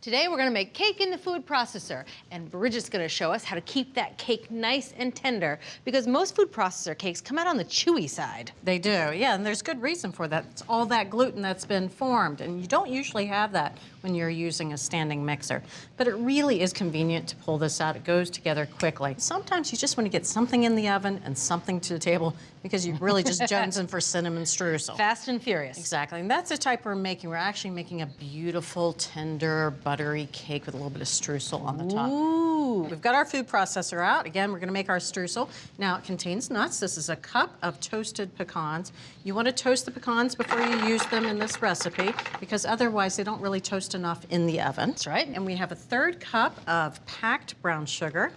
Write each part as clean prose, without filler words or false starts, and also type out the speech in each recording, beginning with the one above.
Today we're gonna make cake in the food processor, and Bridget's gonna show us how to keep that cake nice and tender, because most food processor cakes come out on the chewy side. They do, yeah, and there's good reason for that. It's all that gluten that's been formed, and you don't usually have that when you're using a standing mixer. But it really is convenient to pull this out. It goes together quickly. Sometimes you just want to get something in the oven and something to the table because you're really just jonesing for cinnamon streusel. Fast and furious. Exactly, and that's the type we're making. We're actually making a beautiful, tender, buttery cake with a little bit of streusel on the top. Ooh. We've got our food processor out. Again, we're gonna make our streusel. Now, it contains nuts. This is a cup of toasted pecans. You wanna toast the pecans before you use them in this recipe, because otherwise they don't really toast enough in the oven. That's right. And we have a 1/3 cup of packed brown sugar.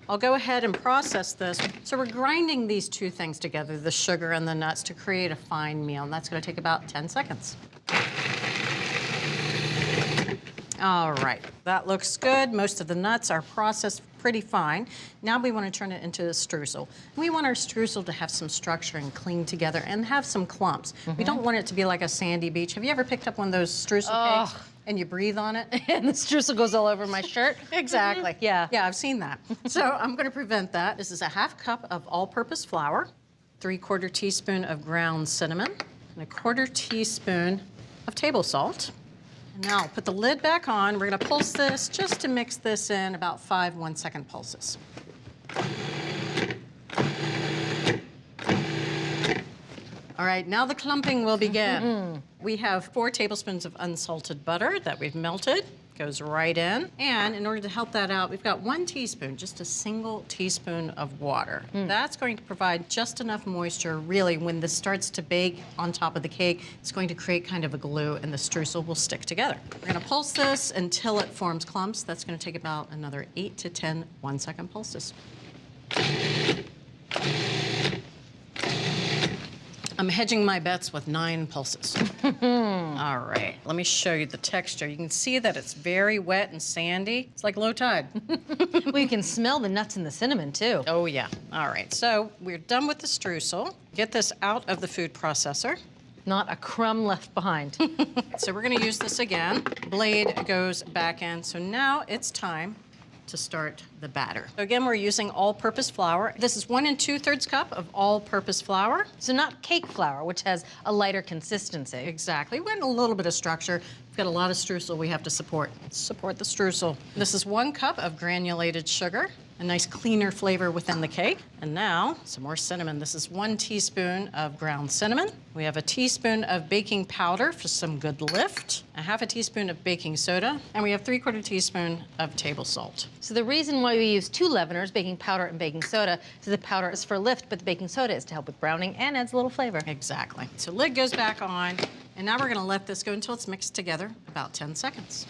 I'll go ahead and process this. So we're grinding these two things together, the sugar and the nuts, to create a fine meal, and that's gonna take about 10 seconds. All right, that looks good. Most of the nuts are processed pretty fine. Now we want to turn it into a streusel. We want our streusel to have some structure and cling together and have some clumps. We don't want it to be like a sandy beach. Have you ever picked up one of those streusel cakes and you breathe on it? And the streusel goes all over my shirt. Exactly. Yeah. Yeah, I've seen that. So I'm going to prevent that. This is a 1/2 cup of all-purpose flour, 3/4 teaspoon of ground cinnamon, and a 1/4 teaspoon of table salt. And now I'll put the lid back on. We're gonna pulse this just to mix this in about 5 1-second pulses. All right, now the clumping will begin. We have 4 tablespoons of unsalted butter that we've melted. Goes right in. And in order to help that out, we've got 1 teaspoon, just a single teaspoon of water. That's going to provide just enough moisture, really, when this starts to bake on top of the cake, it's going to create kind of a glue and the streusel will stick together. We're gonna pulse this until it forms clumps. That's gonna take about another 8 to 10 1-second pulses. I'm hedging my bets with 9 pulses. All right, let me show you the texture. You can see that it's very wet and sandy. It's like low tide. Well, you can smell the nuts and the cinnamon, too. Oh, yeah. All right, so we're done with the streusel. Get this out of the food processor. Not a crumb left behind. So we're gonna use this again. Blade goes back in. So now it's time to start the batter. So again, we're using all-purpose flour. This is 1 2/3 cup of all-purpose flour. So not cake flour, which has a lighter consistency. Exactly. We want a little bit of structure. We've got a lot of streusel we have to support. Let's support the streusel. This is 1 cup of granulated sugar, a nice cleaner flavor within the cake. And now, some more cinnamon. This is 1 teaspoon of ground cinnamon. We have a teaspoon of baking powder for some good lift, a 1/2 teaspoon of baking soda, and we have 3/4 teaspoon of table salt. So the reason why we use 2 leaveners, baking powder and baking soda, so the powder is for lift, but the baking soda is to help with browning and adds a little flavor. Exactly. So lid goes back on, and now we're gonna let this go until it's mixed together, about 10 seconds.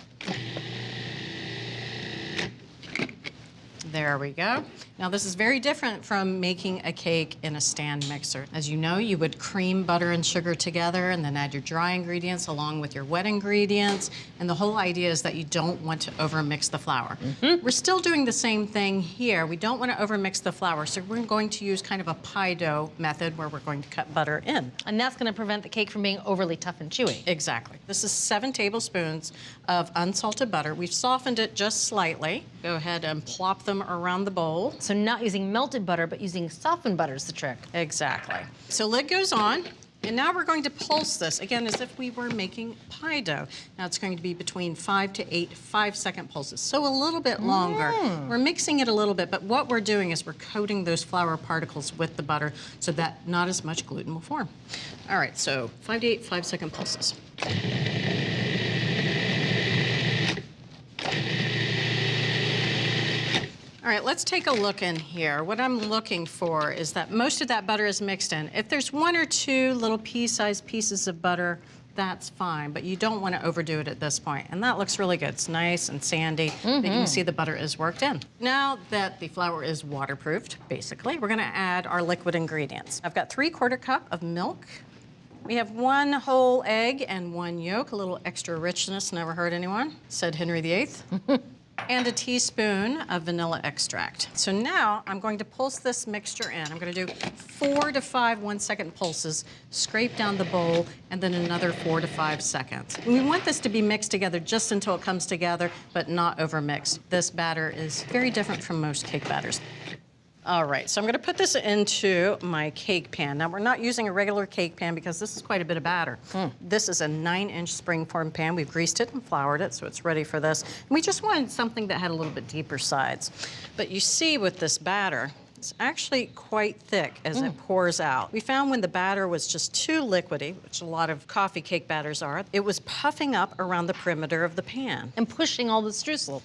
There we go. Now this is very different from making a cake in a stand mixer. As you know, you would cream butter and sugar together and then add your dry ingredients along with your wet ingredients. And the whole idea is that you don't want to overmix the flour. We're still doing the same thing here. We don't want to overmix the flour, so we're going to use kind of a pie dough method where we're going to cut butter in. And that's gonna prevent the cake from being overly tough and chewy. Exactly. This is 7 tablespoons of unsalted butter. We've softened it just slightly. Go ahead and plop them around the bowl. So not using melted butter, but using softened butter is the trick. Exactly. So lid goes on, and now we're going to pulse this, again, as if we were making pie dough. Now it's going to be between 5 to 8 5-second pulses, so a little bit longer. We're mixing it a little bit, but what we're doing is we're coating those flour particles with the butter so that not as much gluten will form. All right, so 5 to 8 5-second pulses. All right, let's take a look in here. What I'm looking for is that most of that butter is mixed in. If there's 1 or 2 little pea-sized pieces of butter, that's fine, but you don't want to overdo it at this point. And that looks really good. It's nice and sandy. You can see the butter is worked in. Now that the flour is waterproofed, basically, we're gonna add our liquid ingredients. I've got 3/4 cup of milk. We have 1 whole egg and 1 yolk, a little extra richness, never hurt anyone, said Henry VIII. and a teaspoon of vanilla extract. So now I'm going to pulse this mixture in. I'm going to do 4 to 5 1-second pulses, scrape down the bowl, and then another 4 to 5 seconds. And we want this to be mixed together just until it comes together, but not overmixed. This batter is very different from most cake batters. All right, so I'm gonna put this into my cake pan. Now, we're not using a regular cake pan because this is quite a bit of batter. This is a 9-inch springform pan. We've greased it and floured it, so it's ready for this. And we just wanted something that had a little bit deeper sides. But you see with this batter, it's actually quite thick as it pours out. We found when the batter was just too liquidy, which a lot of coffee cake batters are, it was puffing up around the perimeter of the pan. And pushing all the streusel.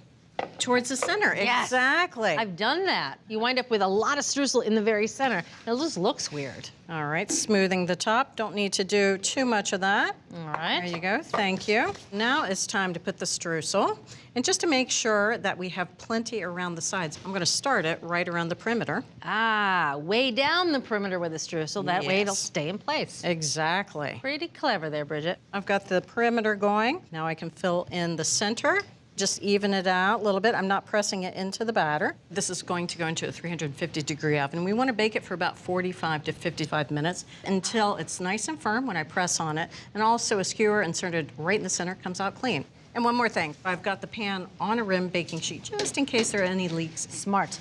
Towards the center, Yes. exactly. I've done that. You wind up with a lot of streusel in the very center. It just looks weird. All right, smoothing the top. Don't need to do too much of that. All right. There you go, thank you. Now it's time to put the streusel. And just to make sure that we have plenty around the sides, I'm gonna start it right around the perimeter. Ah, way down the perimeter with the streusel. That way it'll Yes. stay in place. Exactly. Pretty clever there, Bridget. I've got the perimeter going. Now I can fill in the center. Just even it out a little bit. I'm not pressing it into the batter. This is going to go into a 350-degree oven. We want to bake it for about 45 to 55 minutes until it's nice and firm when I press on it. And also a skewer inserted right in the center comes out clean. And one more thing. I've got the pan on a rim baking sheet just in case there are any leaks. Smart.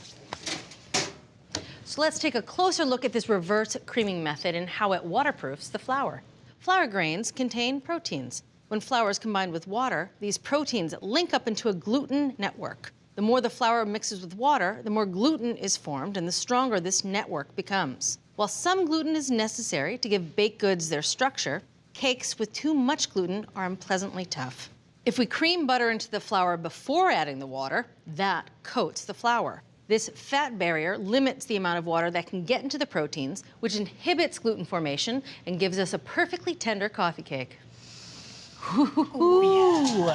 So let's take a closer look at this reverse creaming method and how it waterproofs the flour. Flour grains contain proteins. When flour is combined with water, these proteins link up into a gluten network. The more the flour mixes with water, the more gluten is formed and the stronger this network becomes. While some gluten is necessary to give baked goods their structure, cakes with too much gluten are unpleasantly tough. If we cream butter into the flour before adding the water, that coats the flour. This fat barrier limits the amount of water that can get into the proteins, which inhibits gluten formation and gives us a perfectly tender coffee cake. Ooh.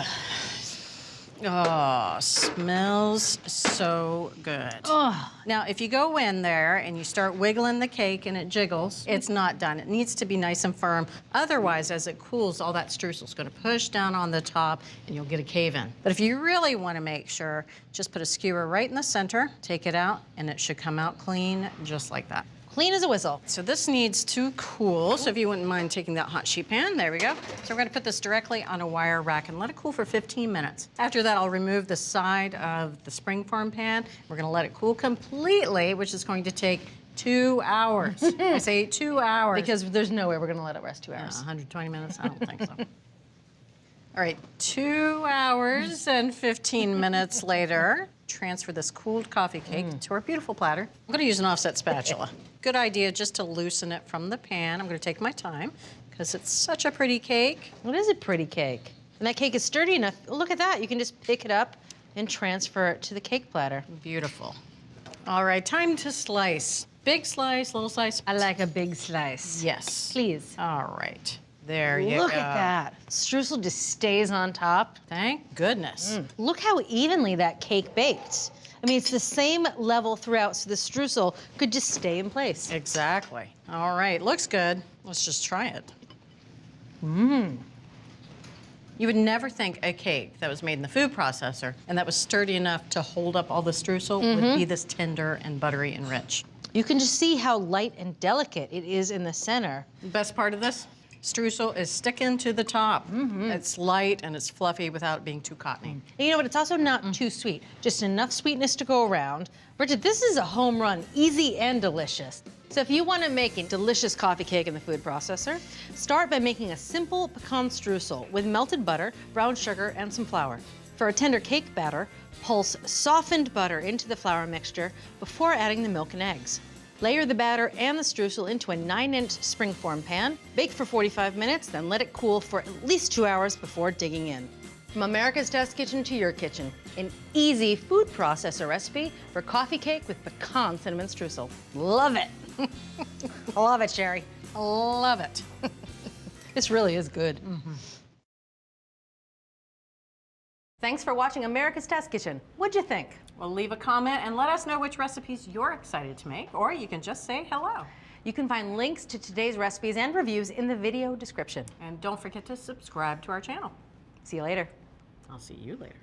Oh, smells so good. Oh. Now, if you go in there and you start wiggling the cake and it jiggles, it's not done. It needs to be nice and firm. Otherwise, as it cools, all that streusel's gonna push down on the top and you'll get a cave-in. But if you really wanna make sure, just put a skewer right in the center, take it out, and it should come out clean just like that. Clean as a whistle. So this needs to cool, so if you wouldn't mind taking that hot sheet pan, there we go. So we're gonna put this directly on a wire rack and let it cool for 15 minutes. After that, I'll remove the side of the springform pan. We're gonna let it cool completely, which is going to take 2 hours. I say 2 hours. Because there's no way we're gonna let it rest 2 hours. 120 minutes, I don't think so. All right, 2 hours and 15 minutes later, transfer this cooled coffee cake to our beautiful platter. I'm gonna use an offset spatula. Good idea just to loosen it from the pan. I'm gonna take my time because it's such a pretty cake. What is a pretty cake? And that cake is sturdy enough. Look at that. You can just pick it up and transfer it to the cake platter. Beautiful. All right, time to slice. Big slice, little slice. I like a big slice. Yes. Please. All right, there you go. Look at that. Streusel just stays on top. Thank goodness. Look how evenly that cake baked. I mean, it's the same level throughout, so the streusel could just stay in place. Exactly. All right, looks good. Let's just try it. You would never think a cake that was made in the food processor and that was sturdy enough to hold up all the streusel would be this tender and buttery and rich. You can just see how light and delicate it is in the center. The best part of this, streusel is sticking to the top. It's light and it's fluffy without it being too cottony. And you know what? It's also not too sweet. Just enough sweetness to go around. Bridget, this is a home run, easy and delicious. So if you want to make a delicious coffee cake in the food processor, start by making a simple pecan streusel with melted butter, brown sugar, and some flour. For a tender cake batter, pulse softened butter into the flour mixture before adding the milk and eggs. Layer the batter and the streusel into a 9-inch springform pan, bake for 45 minutes, then let it cool for at least 2 hours before digging in. From America's Test Kitchen to your kitchen, an easy food processor recipe for coffee cake with pecan-cinnamon streusel. Love it. Love it, Sherry. Love it. This really is good. Thanks for watching America's Test Kitchen. What'd you think? Well, leave a comment and let us know which recipes you're excited to make, or you can just say hello. You can find links to today's recipes and reviews in the video description. And don't forget to subscribe to our channel. See you later. I'll see you later.